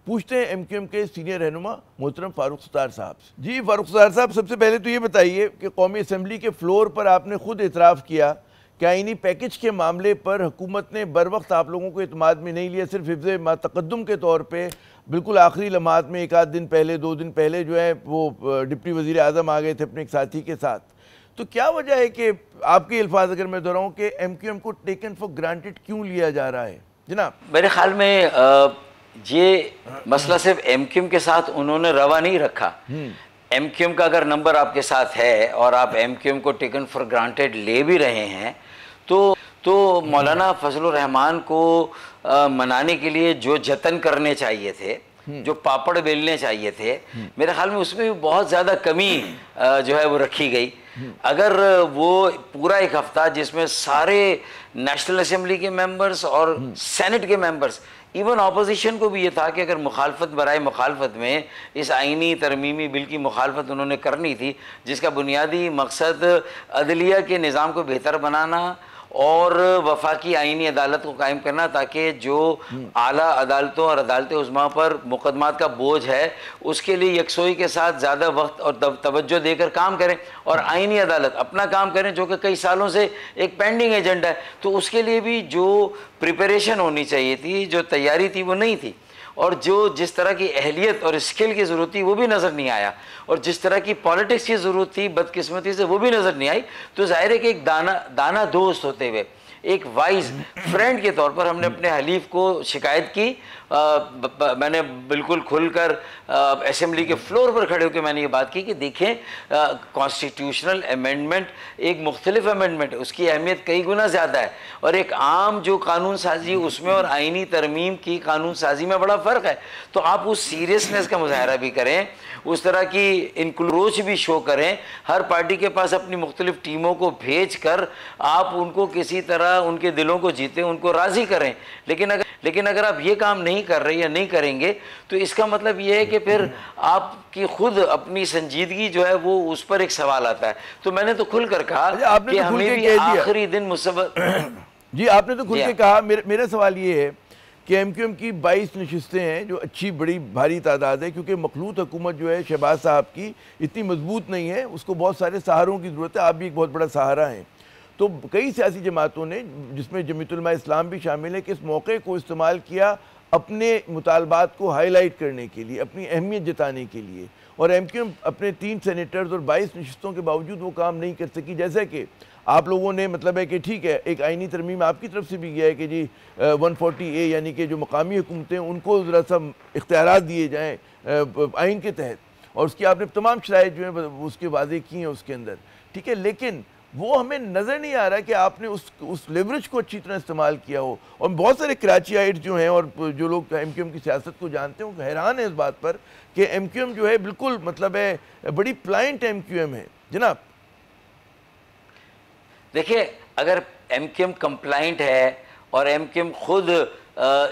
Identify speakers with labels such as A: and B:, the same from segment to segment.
A: पूछते हैं एमक्यूएम के सीनियर रहनुमा मोहतरम फारूक सत्तार साहब से। जी फारूक सत्तार साहब, सबसे पहले तो ये बताइए कि कौमी असम्बली के फ्लोर पर आपने खुद इतराफ़ किया कि आईनी पैकेज के मामले पर हुकूमत ने बर वक्त आप लोगों को इत्मीनान में नहीं लिया, सिर्फ हिफ्ज़ तक़द्दुम के तौर पर बिल्कुल आखिरी लम्हात में एक आध दिन पहले 2 दिन पहले जो है वो डिप्टी वज़ीर आज़म आ गए थे अपने एक साथी के साथ। तो क्या वजह है कि आपके अल्फाज अगर मैं दोहराऊँ कि एमक्यूएम को टेकन फॉर ग्रांटेड क्यों लिया जा रहा है जनाब?
B: मेरे ख्याल में ये मसला सिर्फ एमक्यूएम के साथ उन्होंने रवा नहीं रखा। एमक्यूएम का अगर नंबर आपके साथ है और आप एमक्यूएम को टेकन फॉर ग्रांटेड ले भी रहे हैं तो मौलाना फजलुर रहमान को मनाने के लिए जो जतन करने चाहिए थे, जो पापड़ बेलने चाहिए थे, मेरे ख्याल में उसमें भी बहुत ज़्यादा कमी जो है वो रखी गई। अगर वो पूरा एक हफ्ता जिसमें सारे नेशनल असेंबली के मेंबर्स और सेनेट के मेंबर्स, इवन अपोजिशन को भी ये था कि अगर मुखालफत बराए मुखालफत में इस आइनी तरमीमी बिल की मुखालफत उन्होंने करनी थी, जिसका बुनियादी मकसद अदलिया के निज़ाम को बेहतर बनाना और वफाकी आइनी अदालत को कायम करना, ताकि जो आला अदालतों और अदालत उज़्मा पर मुकदमात का बोझ है उसके लिए यकसोई के साथ ज़्यादा वक्त और तवज्जो देकर काम करें और आइनी अदालत अपना काम करें, जो कि कई सालों से एक पेंडिंग एजेंडा है। तो उसके लिए भी जो प्रिपरेशन होनी चाहिए थी, जो तैयारी थी, वो नहीं थी। और जो जिस तरह की अहलियत और स्किल की ज़रूरत थी वो भी नज़र नहीं आया, और जिस तरह की पॉलिटिक्स की ज़रूरत थी बदकिस्मती से वो भी नज़र नहीं आई। तो जाहिर है कि एक दाना दोस्त होते हुए, एक वाइज फ्रेंड के तौर पर हमने अपने हलीफ को शिकायत की। मैंने बिल्कुल खुलकर असेंबली के फ्लोर पर खड़े होकर मैंने ये बात की कि देखें, कॉन्स्टिट्यूशनल अमेंडमेंट एक मुख्तलिफ अमेंडमेंट है, उसकी अहमियत कई गुना ज़्यादा है, और एक आम जो कानून साजी उसमें और आइनी तरमीम की कानून साजी में बड़ा फ़र्क है। तो आप उस सीरियसनेस का मुजाहरा भी करें, उस तरह की इंक्लूज भी शो करें, हर पार्टी के पास अपनी मुख्तलिफ टीमों को भेज कर आप उनको किसी तरह उनके दिलों को जीतें, उनको राज़ी करें। लेकिन अगर आप ये काम नहीं कर रहे या नहीं करेंगे तो इसका मतलब ये है कि फिर आपकी खुद अपनी संजीदगी जो है वो उस पर एक सवाल आता है। तो मैंने तो खुलकर कहा कि हमें भी आखिरी दिन मुसव्वत
A: जी आपने तो खुल के कहा। मेरा सवाल ये है कि एमक्यूएम की 22 नशिस्तें हैं, जो अच्छी बड़ी भारी तादाद है, क्योंकि मखलूत हुकूमत जो है शहबाज साहब की इतनी मजबूत नहीं है, उसको बहुत सारे सहारों की ज़रूरत है। आप भी एक बहुत बड़ा सहारा हैं। तो कई सियासी जमातों ने, जिसमें जमीयत उलमा इस्लाम भी शामिल है, कि इस मौके को इस्तेमाल किया अपने मुतालबात को हाईलाइट करने के लिए, अपनी अहमियत जताने के लिए। और एमक्यूएम अपने 3 सेनेटर्स और 22 नशिस्तों के बावजूद वो काम नहीं कर सकी। जैसे कि आप लोगों ने मतलब है कि ठीक है, एक आइनी तरमीम आपकी तरफ से भी गया है कि जी 140A यानी कि जो मकामी हुकूमतें उनको ज़रा सा इख्तियारात दिए जाएँ आइन के तहत, और उसकी आपने तमाम शराइत जो है उसके वादे की हैं उसके अंदर, ठीक है। लेकिन वो हमें नज़र नहीं आ रहा कि आपने उस लेवरेज को अच्छी तरह इस्तेमाल किया हो। और बहुत सारे कराचीआइट जो हैं और जो लोग एमक्यूएम की सियासत को जानते हैं वो हैरान है इस बात पर कि एमक्यूएम जो है बिल्कुल मतलब है बड़ी प्लाइंट एमक्यूएम है जनाब।
B: देखिए, अगर एमक्यूएम कंप्लाइंट है और एमक्यूएम खुद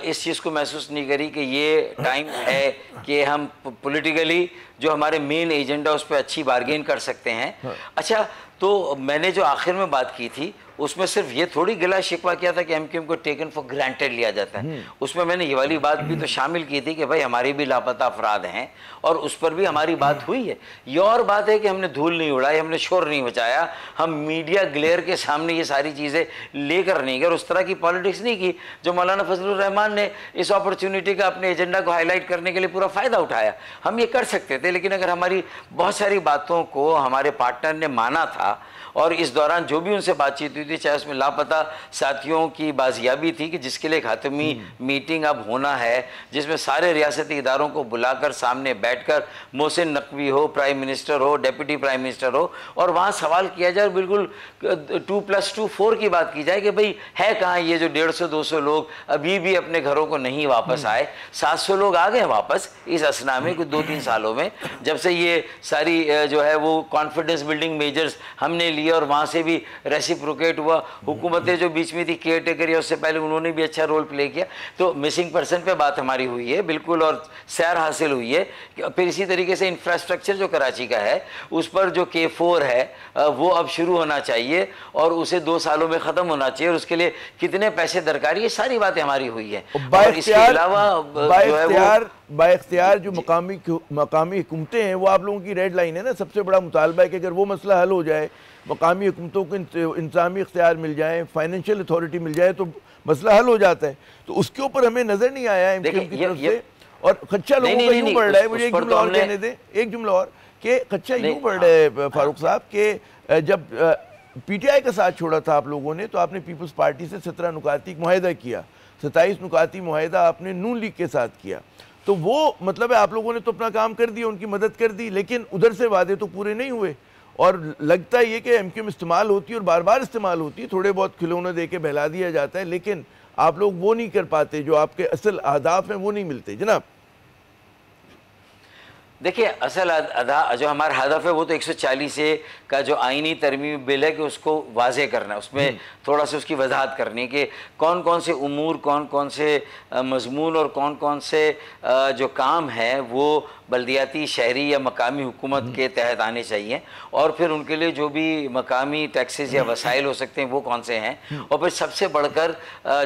B: इस चीज़ को महसूस नहीं करी कि ये टाइम है कि हम पॉलिटिकली जो हमारे मेन एजेंडा उस पर अच्छी बार्गेन कर सकते हैं। अच्छा, तो मैंने जो आखिर में बात की थी उसमें सिर्फ ये थोड़ी गिला शिकवा किया था कि एमक्यूएम को टेकन फॉर ग्रांटेड लिया जाता है, उसमें मैंने ये वाली बात भी तो शामिल की थी कि भाई हमारे भी लापता अफराद हैं और उस पर भी हमारी बात हुई है। ये और बात है कि हमने धूल नहीं उड़ाई, हमने शोर नहीं मचाया, हम मीडिया ग्लेयर के सामने ये सारी चीज़ें लेकर नहीं गए, उस तरह की पॉलिटिक्स नहीं की जो मौलाना फजलुर रहमान ने इस अपॉर्चुनिटी का अपने एजेंडा को हाईलाइट करने के लिए पूरा फ़ायदा उठाया। हम ये कर सकते थे, लेकिन अगर हमारी बहुत सारी बातों को हमारे पार्टनर ने माना था और इस दौरान जो भी उनसे बातचीत हुई थी, चाहे उसमें लापता साथियों की बाजियाबी थी कि जिसके लिए खातमी मीटिंग अब होना है, जिसमें सारे रियासती इदारों को बुलाकर सामने बैठकर मोहसिन नकवी हो, प्राइम मिनिस्टर हो, डेप्यूटी प्राइम मिनिस्टर हो, और वहाँ सवाल किया जाए, बिल्कुल 2+2 4 की बात की जाए कि भाई है कहाँ ये जो 150-200 लोग अभी भी अपने घरों को नहीं वापस आए। 700 लोग आ गए वापस इस असना में कुछ 2-3 सालों में, जब से ये सारी जो है वो कॉन्फिडेंस बिल्डिंग मेजर्स हमने लिए और वहाँ से भी रेसिप्रोकेट हुआ। हुकूमतें जो बीच में थी केयर टेकर या उससे पहले, उन्होंने भी अच्छा रोल प्ले किया। तो मिसिंग पर्सन पे बात हमारी हुई है बिल्कुल, और सैर हासिल हुई है। फिर इसी तरीके से इंफ्रास्ट्रक्चर जो कराची का है उस पर जो K4 है वो अब शुरू होना चाहिए और उसे 2 सालों में ख़त्म होना चाहिए, और उसके लिए कितने पैसे दरकार, ये सारी बातें हमारी हुई है। और इसके अलावा जो है वो
A: बाइख्तियार जो मकामी हुकूमतें हैं, वो आप लोगों की रेड लाइन है ना। सबसे बड़ा मुतालबा है कि अगर वो मसला हल हो जाए, मकामी हुकूमतों को इंतजामी इख्तियार मिल जाए, फाइनेंशियल अथॉरिटी मिल जाए, तो मसला हल हो जाता है। तो उसके ऊपर हमें नजर नहीं आया MQM की तरफ से, और खर्चा लोगों का यूं बढ़ रहा है। मुझे एक जुमला और कहने दें, एक जुमला और, कि खर्चा यूं बढ़ रहा है फारूक साहब के जब PTI का साथ छोड़ा था आप लोगों ने, तो आपने पीपल्स पार्टी से 17 नुकाती मुआहिदा किया, 27 नुकाती मुआहिदा आपने नून लीग के साथ किया। तो वो मतलब है आप लोगों ने तो अपना काम कर दिया, उनकी मदद कर दी, लेकिन उधर से वादे तो पूरे नहीं हुए। और लगता है ये कि MQM इस्तेमाल होती है और बार बार इस्तेमाल होती है, थोड़े बहुत खिलौने दे के बहला दिया जाता है, लेकिन आप लोग वो नहीं कर पाते, जो आपके असल अहदाफ हैं वो नहीं मिलते। जनाब
B: देखिए, असल जो हमारा हदफ है वो तो 140 का जो आइनी तरमीमी बिल है कि उसको वाजे करना है, उसमें थोड़ा सा उसकी वजाहत करनी है कि कौन कौन से उमूर, कौन कौन से मजमून और कौन कौन से जो काम है वो बल्दियाती, शहरी या मकामी हुकूमत के तहत आने चाहिए, और फिर उनके लिए जो भी मकामी टैक्सेस या वसाइल हो सकते हैं वो कौन से हैं। और फिर सबसे बढ़कर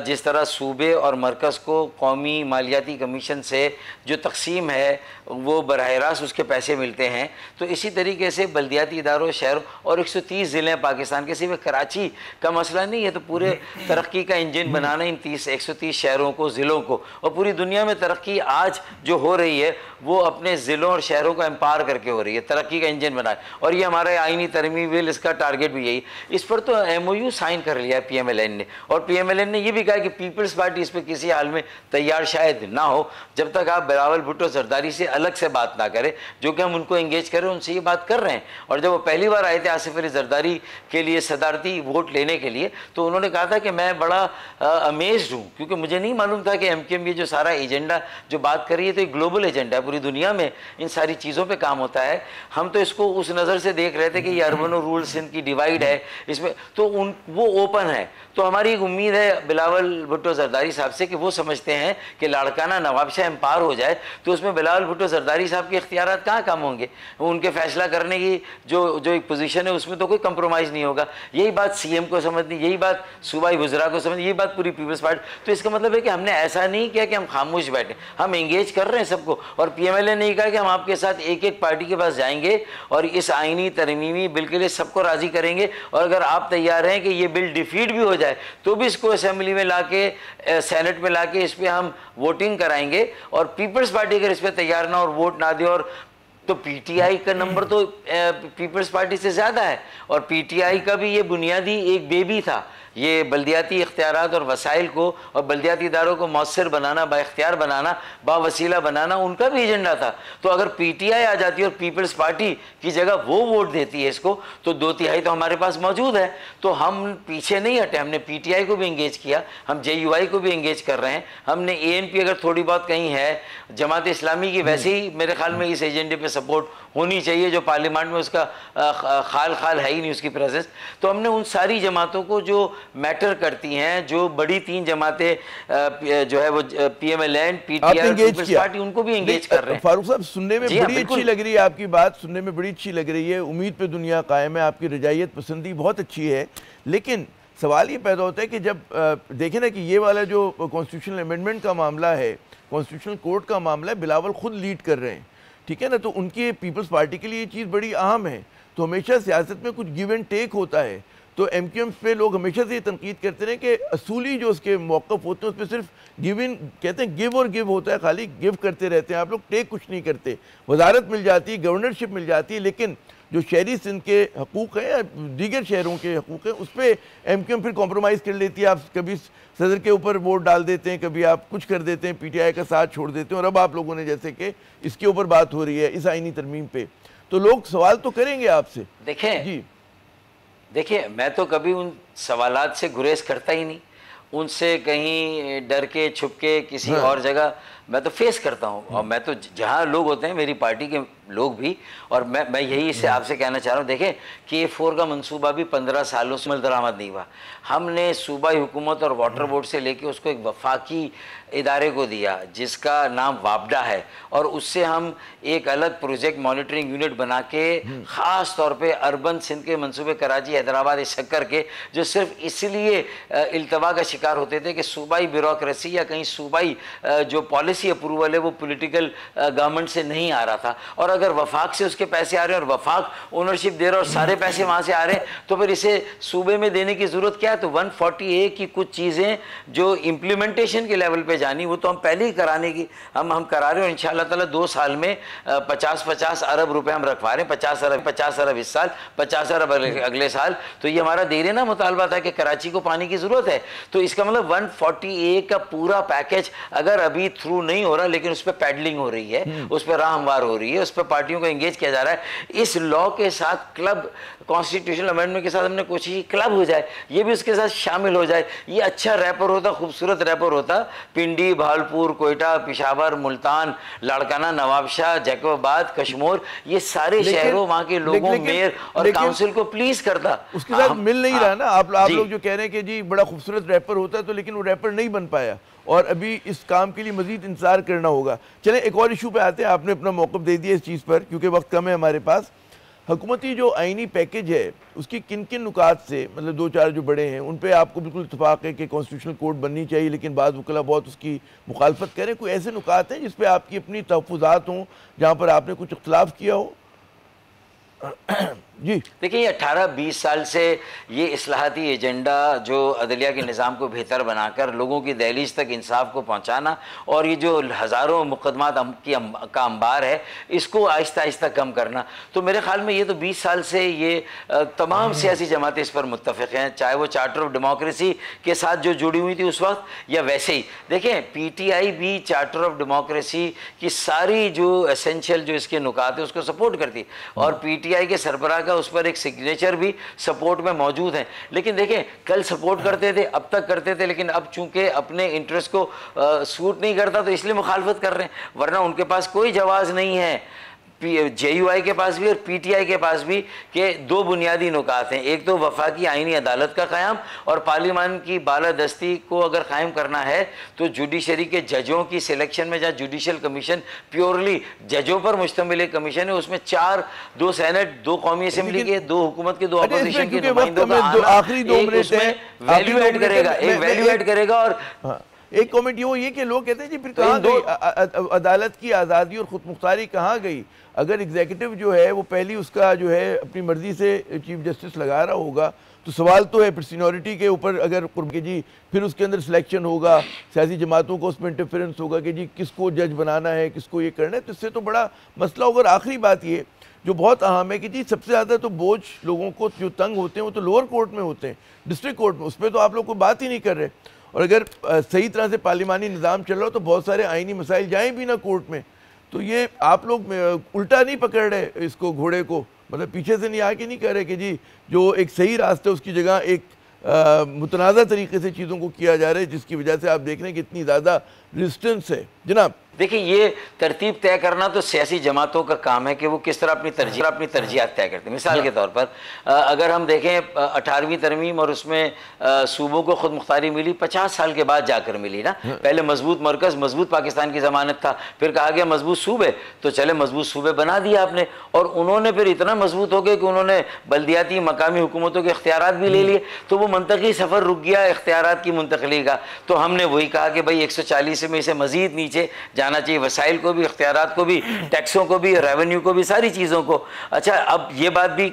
B: जिस तरह सूबे और मरकज़ को कौमी मालियाती कमीशन से जो तकसीम है वो बराह रास्त उसके पैसे मिलते हैं, तो इसी तरीके से बल्दियाती इदारों, शहरों, और 130 ज़िले पाकिस्तान के, सिर्फ कराची का मसला नहीं है, तो पूरे तरक्की का इंजन बनाना इन 130 शहरों को, ज़िलों को। और पूरी दुनिया में तरक्की आज जो हो रही है वो अपने ज़िलों और शहरों को एम्पावर करके हो रही है, तरक्की का इंजन बनाए। और ये हमारे आइनी तरमीमी बिल, इसका टारगेट भी यही। इस पर तो MOU साइन कर लिया है PMLN ने, और PMLN ने यह भी कहा कि पीपल्स पार्टी इस पर किसी हाल में तैयार शायद ना हो जब तक आप बिलावल भुट्टो जरदारी से अलग से बात ना करें, जो कि हम उनको एंगेज करें, उनसे ये बात कर रहे हैं। और जब वो पहली बार आए थे आसिफ अली जरदारी के लिए सदारती वोट लेने के लिए, तो उन्होंने कहा था कि मैं बड़ा अमेज्ड हूँ, क्योंकि मुझे नहीं मालूम था कि MQM ये जो सारा एजेंडा जो बात कर रही है तो एक ग्लोबल एजेंडा है, पूरी दुनिया में इन सारी चीज़ों पे काम होता है। हम तो इसको उस नज़र से देख रहे थे कि ये अर्बन और रूरल सिंध की डिवाइड है इसमें, तो वो ओपन है। तो हमारी एक उम्मीद है बिलावल भुट्टो जरदारी साहब से कि वो समझते हैं कि लाड़काना नवाबशाह एम्पावर हो जाए तो उसमें बिलावल भुट्टो जरदारी साहब के इख्तियारात कहाँ कम होंगे, उनके फैसला करने की जो एक पोजीशन है उसमें तो कोई कंप्रोमाइज़ नहीं होगा। यही बात CM को समझनी, यही बात सूबाई वज़रा को समझनी, यही बात पूरी पीपल्स पार्टी। तो इसका मतलब है कि हमने ऐसा नहीं किया कि हम खामोश बैठे, हम एंगेज कर रहे हैं सबको। और PMLN ने कहा कि हम आपके साथ एक एक पार्टी के पास जाएंगे और इस आइनी तरमीमी बिल के लिए सबको राज़ी करेंगे, और अगर आप तैयार हैं कि ये बिल डिफीट भी हो जाए तो भी इसको असेंबली में लाके, सेनेट में लाके इस पर हम वोटिंग कराएंगे। और पीपल्स पार्टी अगर इस पर तैयार ना और वोट ना दे, और तो PTI का नंबर तो पीपल्स पार्टी से ज़्यादा है, और PTI का भी ये बुनियादी एक बेबी था, ये बल्दियाती इख्तियारात और वसाइल को और बल्दियाती इदारों को मौसर बनाना, बाइख्तियार बनाना, बावसीला बनाना उनका भी एजेंडा था। तो अगर PTI आ जाती है और पीपल्स पार्टी की जगह वो वोट देती है इसको, तो 2/3 तो हमारे पास मौजूद है। तो हम पीछे नहीं हटे, हमने PTI को भी इंगेज किया, हम JUI को भी इंगेज कर रहे हैं, हमने ANP अगर थोड़ी बहुत कहीं है, जमात इस्लामी की वैसे ही मेरे ख्याल में इस एजेंडे पर सपोर्ट होनी चाहिए, जो पार्लियामेंट में उसका खाल है ही नहीं उसकी प्रेजेंस। तो हमने उन सारी जमातों को जो मैटर करती हैं, जो बड़ी 3 जमातें जो है वो PMLN, PTI, पीपल्स पार्टी, उनको भी एंगेज कर रहे हैं।
A: फारूक साहब, सुनने में बड़ी अच्छी लग रही है आपकी बात, सुनने में बड़ी अच्छी लग रही है, उम्मीद पे दुनिया कायम है, आपकी रजायत पसंदी बहुत अच्छी है। लेकिन सवाल ये पैदा होता है कि जब देखें ना कि ये वाला जो कॉन्स्टिट्यूशनल अमेंडमेंट का मामला है, कॉन्स्टिट्यूशनल कोर्ट का मामला है, बिलावल खुद लीड कर रहे हैं, ठीक है ना, तो उनकी पीपल्स पार्टी के लिए ये चीज़ बड़ी अहम है। तो हमेशा सियासत में कुछ गिव एंड टेक होता है, तो MQM पे लोग हमेशा से ये तनकीद करते रहे कि असूली जो उसके मौक़िफ़ होते हैं उस पर सिर्फ गिव इन, कहते हैं गिव और गिव होता है, खाली गिव करते रहते हैं आप लोग, टेक कुछ नहीं करते। वजारत मिल जाती है, गवर्नरशिप मिल जाती है, लेकिन जो शहरी सिंध के हकूक़ हैं या दीगर शहरों के हकूक़ हैं उस पर MQM फिर कॉम्प्रोमाइज़ कर लेती है। आप कभी सदर के ऊपर वोट डाल देते हैं, कभी आप कुछ कर देते हैं, PTI का साथ छोड़ देते हैं, और अब आप लोगों ने जैसे कि इसके ऊपर बात हो रही है इस आइनी तरमीम पे, तो लोग सवाल तो करेंगे आपसे।
B: देखें
A: जी,
B: देखिए, मैं तो कभी उन सवालात से गुरेज करता ही नहीं, उनसे कहीं डर के छुप के किसी और जगह मैं तो फेस करता हूँ, और मैं तो जहाँ लोग होते हैं मेरी पार्टी के लोग भी, और मैं यही इससे आपसे कहना चाह रहा हूँ, देखें K4 का मंसूबा भी 15 सालों से अमल दरामद नहीं हुआ। हमने सूबाई हुकूमत और वाटर बोर्ड से लेके उसको एक वफाकी इदारे को दिया जिसका नाम वापडा है, और उससे हम एक अलग प्रोजेक्ट मॉनिटरिंग यूनिट बना के ख़ास तौर पे अर्बन सिंध के मंसूबे कराची, हैदराबाद, इस शक्कर के, जो सिर्फ इसलिए इल्तवा का शिकार होते थे कि सूबाई ब्यूरोक्रेसी या कहीं सूबाई जो पॉलिसी अप्रूवल है वो पॉलिटिकल गवर्नमेंट से नहीं आ रहा था, और अगर वफाक से उसके पैसे आ रहे हैं और वफाक ओनरशिप दे रहा है और सारे पैसे वहाँ से आ रहे हैं, तो फिर इसे सूबे में देने की ज़रूरत क्या है? तो 140A की कुछ चीज़ें जो इम्प्लीमेंटेशन के लेवल पे जानी, वो तो हम पहले ही कराने की हम करा रहे हैं, और इंशाअल्लाह ताला 2 साल में 50-50 अरब रुपए हम रखवा रहे हैं, 50 अरब इस साल, 50 अरब अगले साल। तो ये हमारा देर ना मुतालबा था कि कराची को पानी की ज़रूरत है, तो इसका मतलब 140A का पूरा पैकेज अगर अभी थ्रू नहीं हो रहा, लेकिन उस पर पैडलिंग हो रही है, उस पर राह हमवार हो रही है, उस पर पार्टियों को एंगेज किया जा रहा है। इस लॉ के साथ क्लब, कॉन्स्टिट्यूशनल अमेंडमेंट के साथ हमने कोशिश की क्लब हो जाए, ये भी उसके साथ शामिल हो जाए, ये अच्छा रैपर होता, खूबसूरत रैपर होता। पिंडी, भावलपुर, कोयटा, पेशावर, मुल्तान, लाड़काना, नवाबशाह, जैकबाबाद, कश्मीर, ये सारे शहरों, वहाँ के लोगों, मेयर और काउंसिल को प्लीज करता।
A: उसके साथ मिल नहीं रहा ना। आप लोग जो कह रहे हैं कि जी बड़ा खूबसूरत रैपर होता है, तो लेकिन वो रैपर नहीं बन पाया, और अभी इस काम के लिए मजीद इंतजार करना होगा। चलें एक और इशू पे आते हैं। आपने अपना मौक़िफ़ दे दिया इस चीज़ पर, क्योंकि वक्त कम है हमारे पास। हुकूमती जो आइनी पैकेज है उसकी किन किन नुकात से, मतलब 2-4 जो बड़े हैं उन पे आपको बिल्कुल इत्तेफाक है कि कॉन्स्टिट्यूशनल कोड बननी चाहिए, लेकिन बाद वकला बहुत उसकी मुखालफत करें? कोई ऐसे नुकात हैं जिस पे आपकी अपनी तहफ़्फ़ुज़ात हों, जहाँ पर आपने कुछ इख्तलाफ किया हो? जी
B: देखिए, 18-20 साल से ये इस्लाहाती एजेंडा जो अदलिया के निज़ाम को बेहतर बनाकर लोगों की दहलीज तक इंसाफ को पहुँचाना, और ये जो हज़ारों मुकदमात का अंबार है, इसको आहिस्ता आहिस्ता कम करना, तो मेरे ख्याल में ये तो 20 साल से ये तमाम सियासी जमातें इस पर मुत्तफ़िक़ हैं, चाहे वो चार्टर ऑफ डेमोक्रेसी के साथ जो जुड़ी हुई थी उस वक्त, या वैसे ही देखें PTI भी चार्टर ऑफ डेमोक्रेसी की सारी जो एसेंशियल जो इसके नुकात है उसको सपोर्ट करती, और PTI के सरबराह उस पर एक सिग्नेचर भी सपोर्ट में मौजूद है। लेकिन देखें, कल सपोर्ट करते थे, अब तक करते थे, लेकिन अब चूंकि अपने इंटरेस्ट को सूट नहीं करता तो इसलिए मुखालफत कर रहे हैं, वरना उनके पास कोई जवाब नहीं है, JUI के पास भी और PTI के पास भी, के 2 बुनियादी नुकात हैं। एक तो वफाकी आइनी अदालत का क़याम, और पार्लियामान की बालादस्ती को अगर कायम करना है तो जुडिशरी के जजों की सिलेक्शन में, जहाँ जुडिशल कमीशन प्योरली जजों पर मुश्तमिल एक कमीशन है, उसमें 2 सेनेट, 2 कौमी असम्बली के, 2 हुकूमत के, 2 अपोजिशन के नुमाइंदों का वैल्यू ऐड करेगा, एक वैल्यू ऐड करेगा। और
A: एक कमेंट ये कि लोग कहते हैं जी फिर कहाँ गई अदालत की आज़ादी और खुद मुख्तारी, कहाँ गई? अगर एग्जीक्यूटिव जो है वो पहली उसका जो है अपनी मर्जी से चीफ जस्टिस लगा रहा होगा, तो सवाल तो है फिर सीनियरिटी के ऊपर, अगर कि जी फिर उसके अंदर सिलेक्शन होगा, सियासी जमातों को उसमें इंटरफेरेंस होगा कि जी किसको जज बनाना है, किसको ये करना है, तो इससे तो बड़ा मसला होगा। और आखिरी बात ये जो बहुत अहम है कि जी सबसे ज़्यादा तो बोझ लोगों को जो तंग होते हैं वो तो लोअर कोर्ट में होते हैं, डिस्ट्रिक्ट कोर्ट में, उस पर तो आप लोग कोई बात ही नहीं कर रहे। और अगर सही तरह से पार्लिमानी निज़ाम चल रहा हो तो बहुत सारे आइनी मसाइल जाएँ भी ना कोर्ट में। तो ये आप लोग उल्टा नहीं पकड़ रहे इसको, घोड़े को, मतलब पीछे से नहीं आके नहीं कह रहे कि जी जो एक सही रास्ता है उसकी जगह एक मुतनाज़ा तरीके से चीज़ों को किया जा रहा है, जिसकी वजह से आप देख रहे हैं कि इतनी ज़्यादा रेजिस्टेंस है। जनाब
B: देखिए, ये तरतीब तय करना तो सियासी जमातों का काम है कि वो किस तरह अपनी तरजीहात तय करते हैं। मिसाल के तौर पर अगर हम देखें 18वीं तरमीम और उसमें सूबों को खुद मुख्तारी मिली 50 साल के बाद जाकर मिली ना। पहले मजबूत मरकज़, मजबूत पाकिस्तान की ज़मानत था, फिर कहा गया मजबूत सूबे, तो चले मजबूत सूबे बना दिया आपने, और उन्होंने फिर इतना मजबूत हो गए कि उन्होंने बल्दियाती मकामी हुकूमतों के इख्तियारात भी ले लिए, तो वो मंतकी सफ़र रुक गया इख्तियारात की मुंतकली का। तो हमने वही कहा कि भाई 140 में इसे मज़ीद नीचे जाना चाहिए, वसाइल को भी, इख्तियारात को भी, टैक्सों को भी, रेवेन्यू को भी, सारी चीज़ों को। अच्छा, अब ये बात भी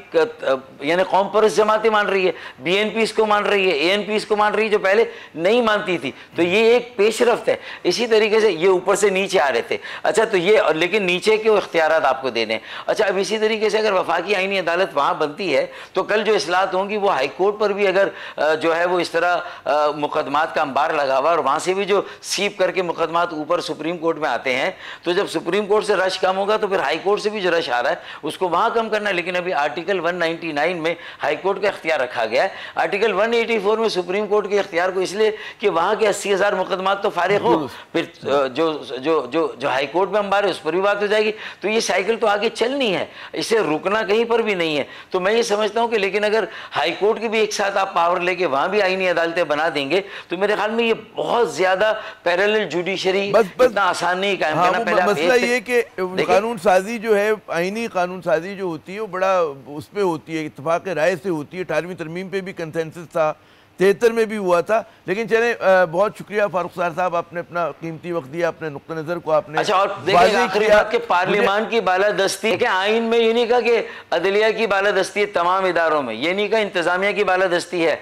B: यानी कौम परस्त जमातें मान रही है, BNP इसको मान रही है, ANP इसको मान रही है, जो पहले नहीं मानती थी। तो ये एक पेशरफ्त है। इसी तरीके से ये ऊपर से नीचे आ रहे थे। अच्छा, तो ये, लेकिन नीचे के इख्तियारात आपको देने। अच्छा, अब इसी तरीके से अगर वफाकी आइनी अदालत वहाँ बनती है तो कल जो इस्लाहत होंगी वो हाई कोर्ट पर भी अगर जो है वो इस तरह मुकदमात का अंबार लगा हुआ और वहाँ से भी जो सीप करके के मुकदमात ऊपर सुप्रीम कोर्ट में आते हैं, तो जब सुप्रीम कोर्ट से रश कम होगा तो फिर हाई कोर्ट से भी जो रश आ रहा है उसको वहाँ कम करना है। लेकिन अभी आर्टिकल 199 में हाई कोर्ट का इख्तियार रखा गया है, आर्टिकल 184 में सुप्रीम कोर्ट के इख्तियार को, इसलिए कि वहाँ के 80,000 मुकदमात तो फारिग हो, फिर जो जो जो जो हाई कोर्ट में हम बारे उस पर भी बात हो जाएगी। तो ये साइकिल तो आगे चलनी है, इसे रुकना कहीं पर भी नहीं है। तो मैं ये समझता हूँ कि लेकिन अगर हाई कोर्ट की भी एक साथ आप पावर लेके वहाँ भी आईनी अदालतें बना देंगे तो मेरे ख्याल में ये बहुत ज्यादा पैरेलल जुडिशरी इतना आसान नहीं कायम करना। पहले
A: मसला ये कि कानून साजी जो है, आईनी कानून साजी जो होती है वो बड़ा उस पर होती है, इत्तेफाक राय से होती है। 18वीं तरमीम पे भी कंसेंसस था, 73 में भी हुआ था। लेकिन चले, बहुत शुक्रिया फारूक साहब, आपने अपना कीमती वक्त दिया, अपने नुक्ता नजर को आपने।
B: अच्छा, और देखिए आखिरी बात कि पार्लियामान की बालादस्ती है, आइन में ये नहीं कहा कि अदलिया की बालादस्ती है, तमाम इदारों में ये नहीं कहा इंतजामिया की बालादस्ती है,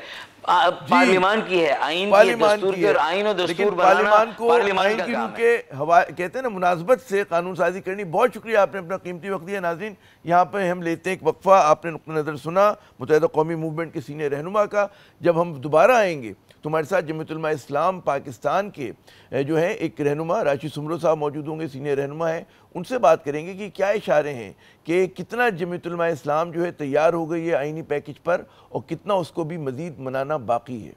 B: पार्लियामान की है, आइन की, दस्तूर की, और आइन और दस्तूर
A: पार्लियामान को आइन की रूह के कहते हैं ना मुनासबत से कानून साजी करनी। बहुत शुक्रिया, आपने अपना कीमती वक्त दिया। नाज़रीन, यहाँ पर हम लेते हैं एक वक्फा। आपने नुक्ता नज़र सुना मुत्तहिदा कौमी मूवमेंट के सीनियर रहनुमा का। जब हम दोबारा आएंगे तो हमारे साथ जमीयत उलमा इस्लाम पाकिस्तान के जो है एक रहनुमा राशिद सुमरो साहब मौजूद होंगे, सीनियर रहनुमा हैं। उनसे बात करेंगे कि क्या इशारे हैं कि कितना जमीयत उलमा इस्लाम जो है तैयार हो गई है आईनी पैकेज पर और कितना उसको भी मज़ीद मनाना बाकी है।